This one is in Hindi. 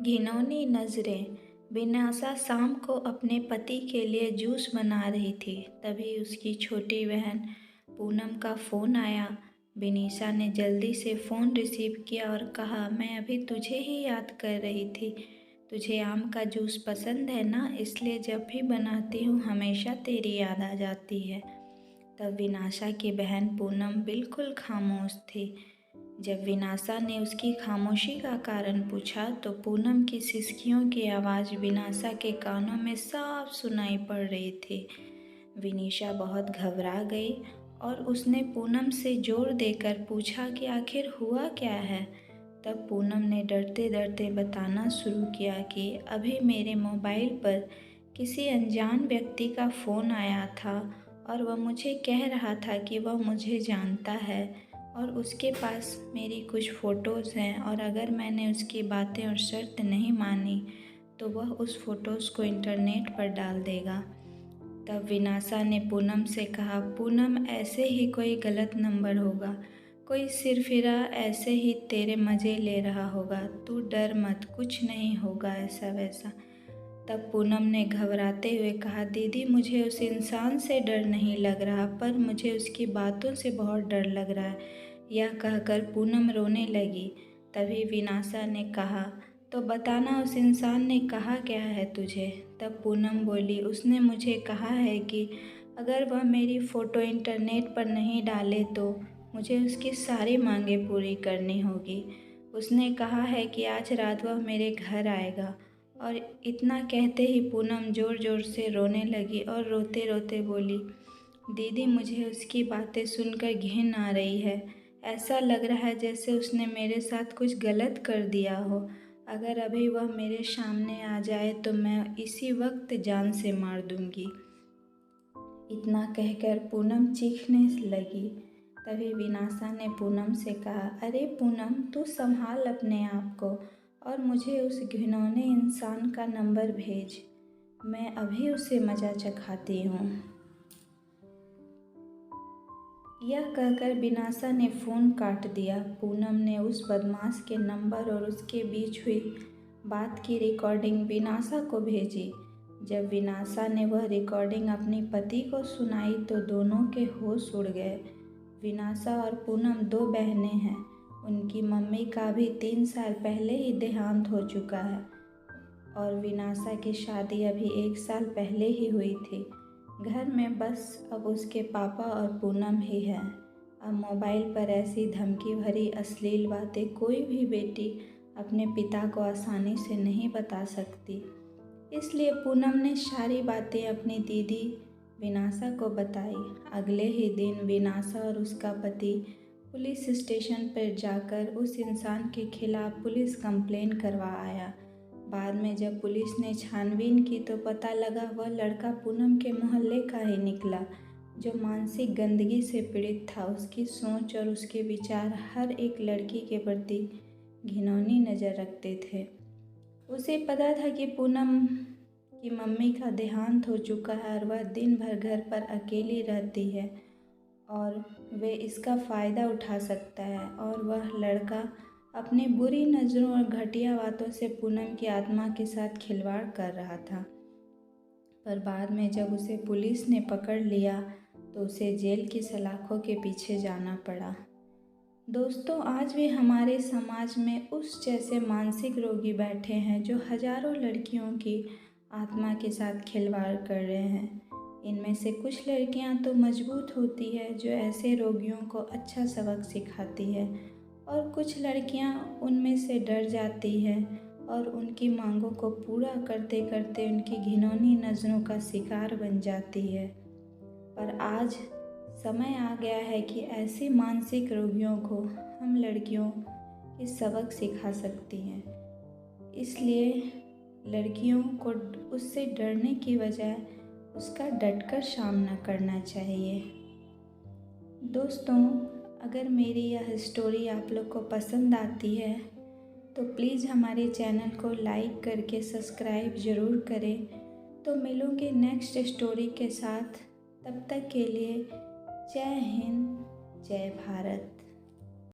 घिनौनी नज़रें। बिनासा शाम को अपने पति के लिए जूस बना रही थी, तभी उसकी छोटी बहन पूनम का फ़ोन आया। बिनीशा ने जल्दी से फ़ोन रिसीव किया और कहा, मैं अभी तुझे ही याद कर रही थी। तुझे आम का जूस पसंद है ना, इसलिए जब भी बनाती हूँ हमेशा तेरी याद आ जाती है। तब विनाशा की बहन पूनम बिल्कुल खामोश थी। जब विनाशा ने उसकी खामोशी का कारण पूछा तो पूनम की सिसकियों की आवाज़ विनाशा के कानों में साफ सुनाई पड़ रही थी। विनीशा बहुत घबरा गई और उसने पूनम से जोर देकर पूछा कि आखिर हुआ क्या है। तब पूनम ने डरते डरते बताना शुरू किया कि अभी मेरे मोबाइल पर किसी अनजान व्यक्ति का फ़ोन आया था और वह मुझे कह रहा था कि वह मुझे जानता है और उसके पास मेरी कुछ फ़ोटोज़ हैं और अगर मैंने उसकी बातें और शर्त नहीं मानी तो वह उस फ़ोटोज़ को इंटरनेट पर डाल देगा। तब विनाशा ने पूनम से कहा, पूनम ऐसे ही कोई गलत नंबर होगा, कोई सिरफिरा ऐसे ही तेरे मज़े ले रहा होगा, तू डर मत, कुछ नहीं होगा ऐसा वैसा। तब पूनम ने घबराते हुए कहा, दीदी मुझे उस इंसान से डर नहीं लग रहा पर मुझे उसकी बातों से बहुत डर लग रहा है। यह कहकर पूनम रोने लगी। तभी विनाशा ने कहा, तो बताना उस इंसान ने कहा क्या है तुझे। तब पूनम बोली, उसने मुझे कहा है कि अगर वह मेरी फ़ोटो इंटरनेट पर नहीं डाले तो मुझे उसकी सारी मांगें पूरी करनी होगी। उसने कहा है कि आज रात वह मेरे घर आएगा। और इतना कहते ही पूनम ज़ोर ज़ोर से रोने लगी और रोते रोते बोली, दीदी मुझे उसकी बातें सुनकर घिन आ रही है। ऐसा लग रहा है जैसे उसने मेरे साथ कुछ गलत कर दिया हो। अगर अभी वह मेरे सामने आ जाए तो मैं इसी वक्त जान से मार दूंगी। इतना कहकर पूनम चीखने लगी। तभी विनाशा ने पूनम से कहा, अरे पूनम तू संभाल अपने आप को और मुझे उस घिनौने इंसान का नंबर भेज, मैं अभी उसे मज़ा चखाती हूँ। यह कहकर विनाशा ने फ़ोन काट दिया। पूनम ने उस बदमाश के नंबर और उसके बीच हुई बात की रिकॉर्डिंग विनाशा को भेजी। जब विनाशा ने वह रिकॉर्डिंग अपने पति को सुनाई तो दोनों के होश उड़ गए। विनाशा और पूनम दो बहनें हैं। उनकी मम्मी का भी 3 साल पहले ही देहांत हो चुका है और विनाशा की शादी अभी 1 साल पहले ही हुई थी। घर में बस अब उसके पापा और पूनम ही है। अब मोबाइल पर ऐसी धमकी भरी अश्लील बातें कोई भी बेटी अपने पिता को आसानी से नहीं बता सकती। इसलिए पूनम ने सारी बातें अपनी दीदी विनाशा को बताई। अगले ही दिन विनाशा और उसका पति पुलिस स्टेशन पर जाकर उस इंसान के खिलाफ पुलिस कंप्लेन करवा आया। बाद में जब पुलिस ने छानबीन की तो पता लगा वह लड़का पूनम के मोहल्ले का ही निकला, जो मानसिक गंदगी से पीड़ित था। उसकी सोच और उसके विचार हर एक लड़की के प्रति घिनौनी नज़र रखते थे। उसे पता था कि पूनम की मम्मी का देहांत हो चुका है और वह दिन भर घर पर अकेली रहती है और वे इसका फ़ायदा उठा सकता है और वह लड़का अपनी बुरी नज़रों और घटिया बातों से पूनम की आत्मा के साथ खिलवाड़ कर रहा था। पर बाद में जब उसे पुलिस ने पकड़ लिया तो उसे जेल की सलाखों के पीछे जाना पड़ा। दोस्तों, आज भी हमारे समाज में उस जैसे मानसिक रोगी बैठे हैं जो हजारों लड़कियों की आत्मा के साथ खिलवाड़ कर रहे हैं। इनमें से कुछ लड़कियां तो मजबूत होती है जो ऐसे रोगियों को अच्छा सबक सिखाती है और कुछ लड़कियां उनमें से डर जाती हैं और उनकी मांगों को पूरा करते करते उनकी घिनौनी नज़रों का शिकार बन जाती है। पर आज समय आ गया है कि ऐसे मानसिक रोगियों को हम लड़कियों ये सबक सिखा सकती हैं। इसलिए लड़कियों को उससे डरने की बजाय उसका डटकर सामना करना चाहिए। दोस्तों, अगर मेरी यह स्टोरी आप लोग को पसंद आती है तो प्लीज़ हमारे चैनल को लाइक करके सब्सक्राइब ज़रूर करें। तो मिलूँगी नेक्स्ट स्टोरी के साथ। तब तक के लिए जय हिंद, जय भारत।